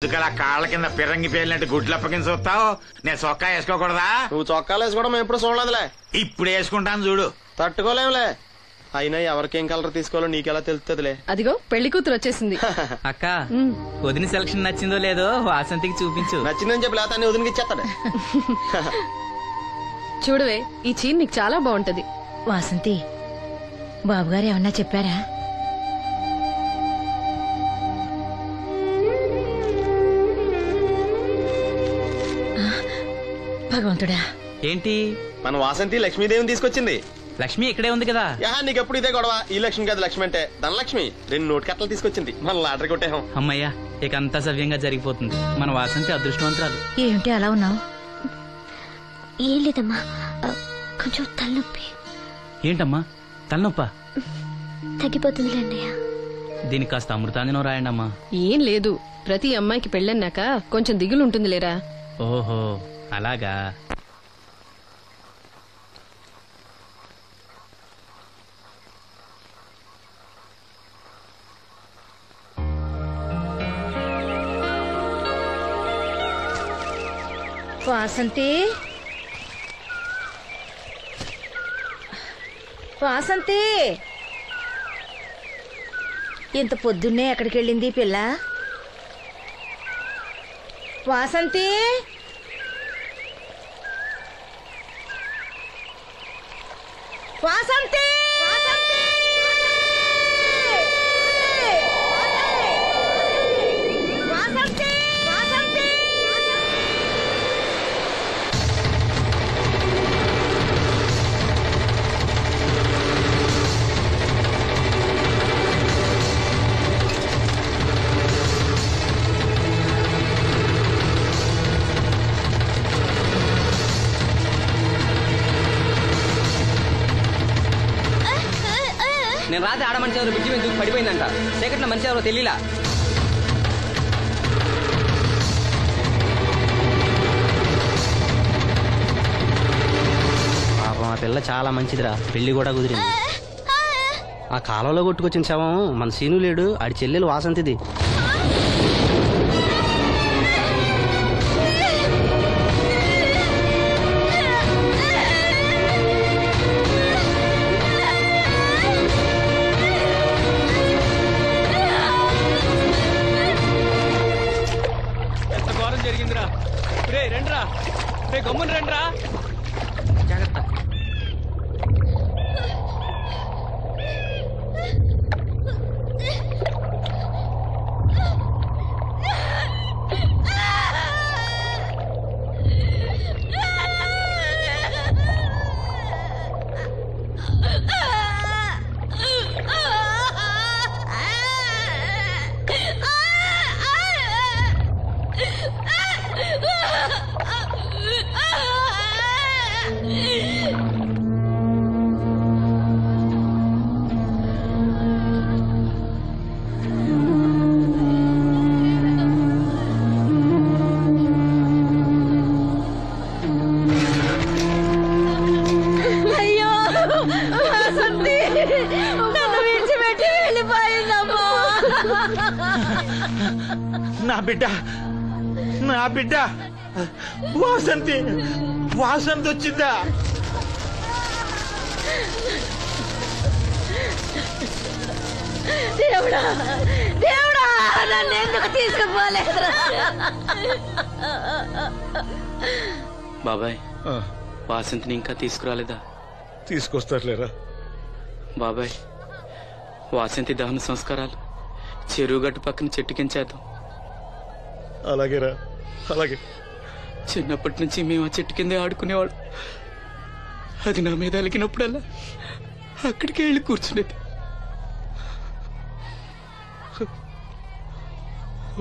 కాళ్ళ కింద పిరంగి పేలినట్టు గుడ్లు అప్పకింద చూస్తావు. నేను చొక్కా వేసుకోకూడదా? నువ్వు చొక్కాలు వేసుకోవడం ఎప్పుడు చూడలేదులే. ఇప్పుడు వేసుకుంటాను చూడు. తట్టుకోలేములే. అయినా ఎవరికేం కలర్ తీసుకోవాలో నీకెలా తెలుస్తుందిలే. అదిగో పెళ్లి కూతురు వచ్చేసింది. అక్క వదిన సెలక్షన్ నచ్చిందో లేదో వాసంతికి చూపించు. నచ్చిందని చెప్పి లేత వదినకి ఇచ్చేస్తాడు. చూడవే, ఈ చీర నీకు చాలా బాగుంటది. వాసంతి, బాబుగారు ఏమన్నా చెప్పారా? భగవంతుడా, ఏంటి మన వాసంతి లక్ష్మీదేవిని తీసుకొచ్చింది. లక్ష్మి ఇక్కడే ఉంది కదా. నీకెప్పుడు ఇదే గొడవ. ఈ లక్ష్మి కాదు లక్ష్మి అంటే ధనలక్ష్మి. 2 నోటు కట్టలు తీసుకొచ్చింది. మన లాటరీ కొట్టేహం. అమ్మయ్యా, ఇక అంతా సవ్యంగా జరిగిపోతుంది. మన వాసంతి అదృష్టవంతురాలు. ఏమిటి అలా ఉన్నావు? ఏం లేదమ్మా, కొంచెం తలనొప్పి. ఏంటమ్మా తలనొప్పా? తగ్గిపోతుంది అన్నయ్య. దీనికి కాస్త అమృతాంజనం రాయండి అమ్మా. ఏం లేదు, ప్రతి అమ్మాయికి పెళ్ళన్నాక కొంచెం దిగులు ఉంటుంది లేరా. ఓహో అలాగా. వాసంతి, వాసంతి, ఇంత పొద్దున్నే ఎక్కడికి వెళ్ళింది పిల్ల? వాసంతి, వాసంతి, వాసంతి, వాసంతి. నేను రాత్రి ఆడ మనిషి ఎవరు బిడ్జి మీద దూకి పడిపోయిందంట. చీకట్లో మనిషి ఎవరో తెలియలా. పాపం ఆ పిల్ల చాలా మంచిదిరా, పెళ్లి కూడా కుదిరింది. ఆ కాలంలో కొట్టుకొచ్చిన శవం మన సీను లేడు, ఆడి చెల్లెలు వాసంతిది. జరిగిందిరా. రే రండ్రా, రే గమ్మున రండ్రా. జాగ్రత్త. నా బిడ్డ, నా బిడ్డ వాసంతి, వాసంతి వచ్చిందా? దేవుడా, దేవుడా, నన్ను ఎందుకు తీసుకుపోలేదురా? బాబాయ్, వాసంతిని ఇంకా తీసుకురాలేదా? తీసుకొస్తారులేరా బాబాయ్. వాసంతి దహన సంస్కారాలు చెరువుగట్టు పక్కన చెట్టు కించేద్దాం. అలాగేరా, అలాగే. చిన్నప్పటి నుంచి మేము ఆ చెట్టు కిందే ఆడుకునేవాడు. అది నా మీద అలిగినప్పుడల్లా అక్కడికి వెళ్ళి కూర్చునేది.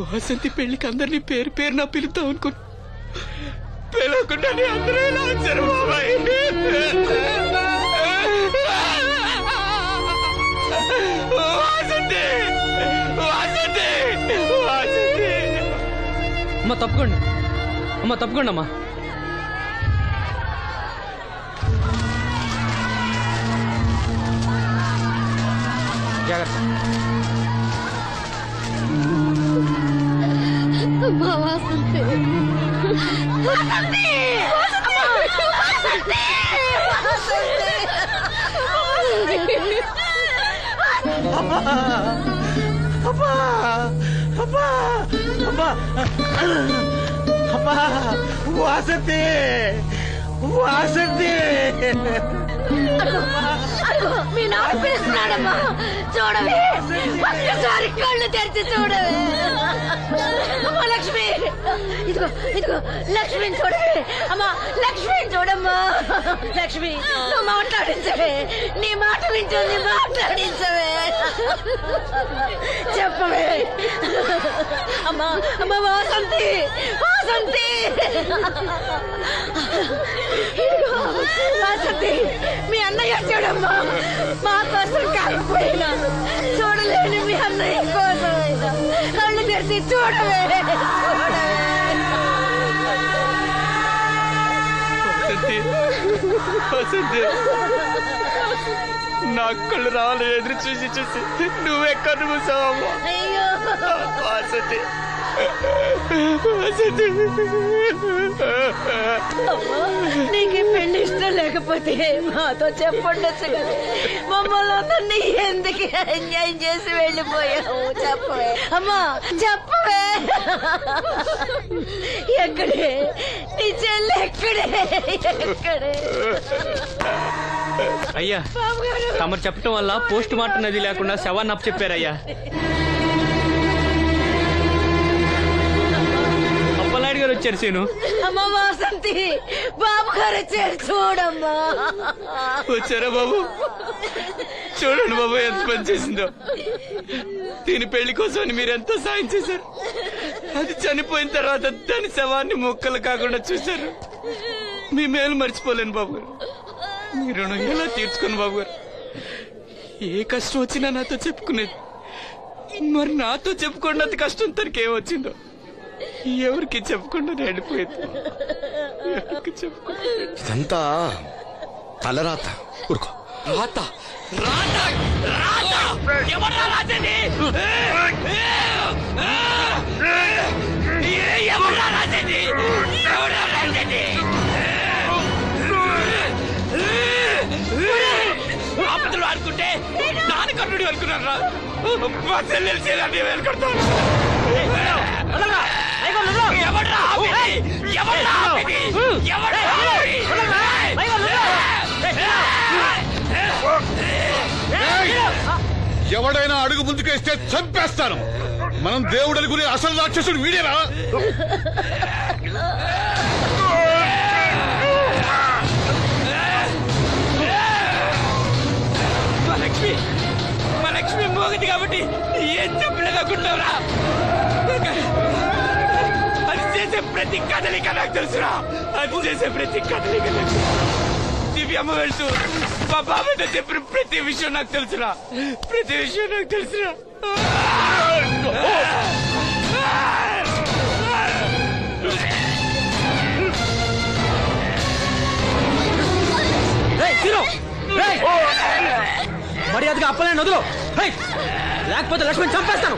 వాసంతి పెళ్లికి అందరినీ పేరు పేరు నా పిలుద్దాం అనుకుని పిలవకుండానే అందరూ ఇలా వచ్చారు బాబాయ్. వాసంతి, వాసంతి, వాసంతి. అమ్మ తప్పుకోండి, అమ్మ తప్పుకోండి అమ్మా. జాగ్రత్త. అమ్మా వాసంతి వాసంతి వాసంతి మీ నాన్న పిలుస్తున్నాడమ్మా చూడవే ఒక్కసారి కళ్ళు తెరిచి చూడవే అమ్మా లక్ష్మి ఇదిగో ఇదిగో లక్ష్మిని చూడవే అమ్మా లక్ష్మిని చూడమ్మా లక్ష్మి నువ్వు మాట్లాడించవే నీ మాట వింటుంది మాట్లాడించవే చెప్పవే అమ్మా అమ్మా వాసంతి వాసంతి ఇదిగో వాసంతి మీ అన్నయ్య చూడమ్మా మా కోసం కాకపోయినా చూడలేని మీ అన్నయ్య కోసమైనా కళ్ళు తెరిచి చూడవే నా కళ్ళు రావాలి ఎదురు చూసి చూసి నువ్వెక్కడ మూసావమ్మా అయ్యో వాసంతి నీకు పెళ్లి ఇష్టం లేకపోతే మాతో చెప్పండొచ్చు కదా మమ్మల్ని అందరినీ ఎందుకు ఎంజాయ్ చేసి వెళ్ళిపోయావు చెప్పవే అమ్మా చెప్పవే ఎక్కడే నీ చెల్లి ఎక్కడే ఎక్కడే అయ్యా తమరు చెప్పటం వల్ల పోస్ట్ మార్టం నది లేకుండా శవాన్ని అప్పు చెప్పారయ్యా. అప్పలనాయుడు గారు వచ్చారు సీను. అమ్మ వాసంతి బాబు గారు వచ్చారు చూడమ్మా. వచ్చారా బాబు? చూడండి బాబు ఎంత పని చేసిందో. దీని పెళ్లి కోసం మీరు ఎంతో సాయం చేశారు. అది చనిపోయిన తర్వాత దాని శవాన్ని ముక్కలు కాకుండా చూశారు. మీ మేలు మర్చిపోలేను బాబు గారు. మీ రుణం ఎలా తీర్చుకోను బాబు గారు. ఏ కష్టం వచ్చినా నాతో చెప్పుకునేది. మరి నాతో చెప్పుకున్నంత కష్టం తనకి ఏమొచ్చిందో ఎవరికి చెప్పకుండా వెళ్ళిపోయేది. ఎవరికి చెప్పకుండా ఇదంతా తలరాత. ఊరుకో. రాత రాత రాత ఎవరా రాజని? ఎవరా రాజని? ఎవరా రాజని? ఆపదలు అనుకుంటే నాన్న కన్నుడి అనుకున్నారా? మా చెల్లెలు చెల్లి వెళ్ళుకుంటాను. ఎవడ్రా ఎవడైనా అడుగు ముందుకేస్తే చంపేస్తాను. మనం దేవుడు అనుకునే అసలు రాక్షసుడు వీడేరా? మా లక్ష్మి మోగది కాబట్టి ఏం చెప్పలేదనుకుంటున్నారా? అది చేసే ప్రతి కదలిక నాకు తెలుసురా. అది చేసే ప్రతి కదలిక దివ్యమ్మ వెళ్తూ మా బాబాయ్తో చెప్పిన ప్రతి విషయం నాకు తెలుసురా. ప్రతి విషయం నాకు తెలుసురా. మర్యాదగా అప్పలే వదులు, లేకపోతే లక్ష్మణ్ చంపేస్తాను.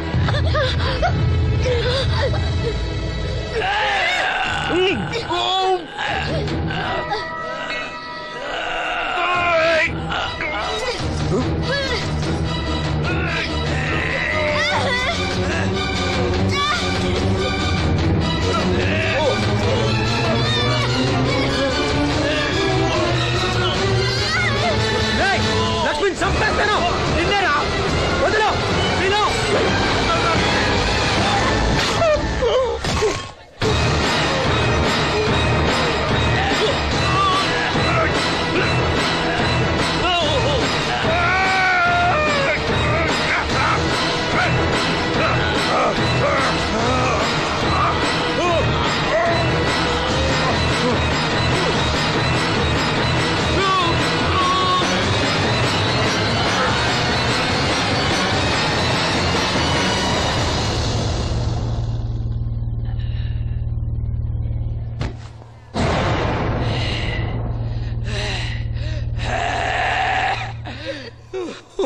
లక్ష్మణ్ చంపేస్తాను. నిన్నేరా వదులు.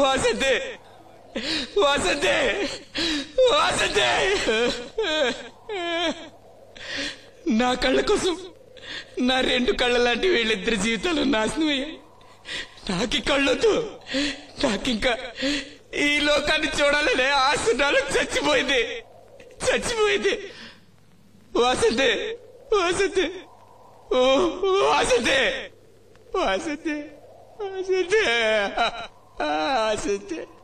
వాసంతి వాసంతి వాసంతి నా కళ్ళ కోసం నా 2 కళ్ళ లాంటి వీళ్ళిద్దరి జీవితాలు నాశనం అయ్యాయి. నాకి కళ్ళొద్దు, నాకింకా ఈ లోకాన్ని చూడాలనే ఆశ నాలో చచ్చిపోయింది. వాసంతే వాసంతే ఓ వాసంతే వాసంతే వాసంతే వాసంతే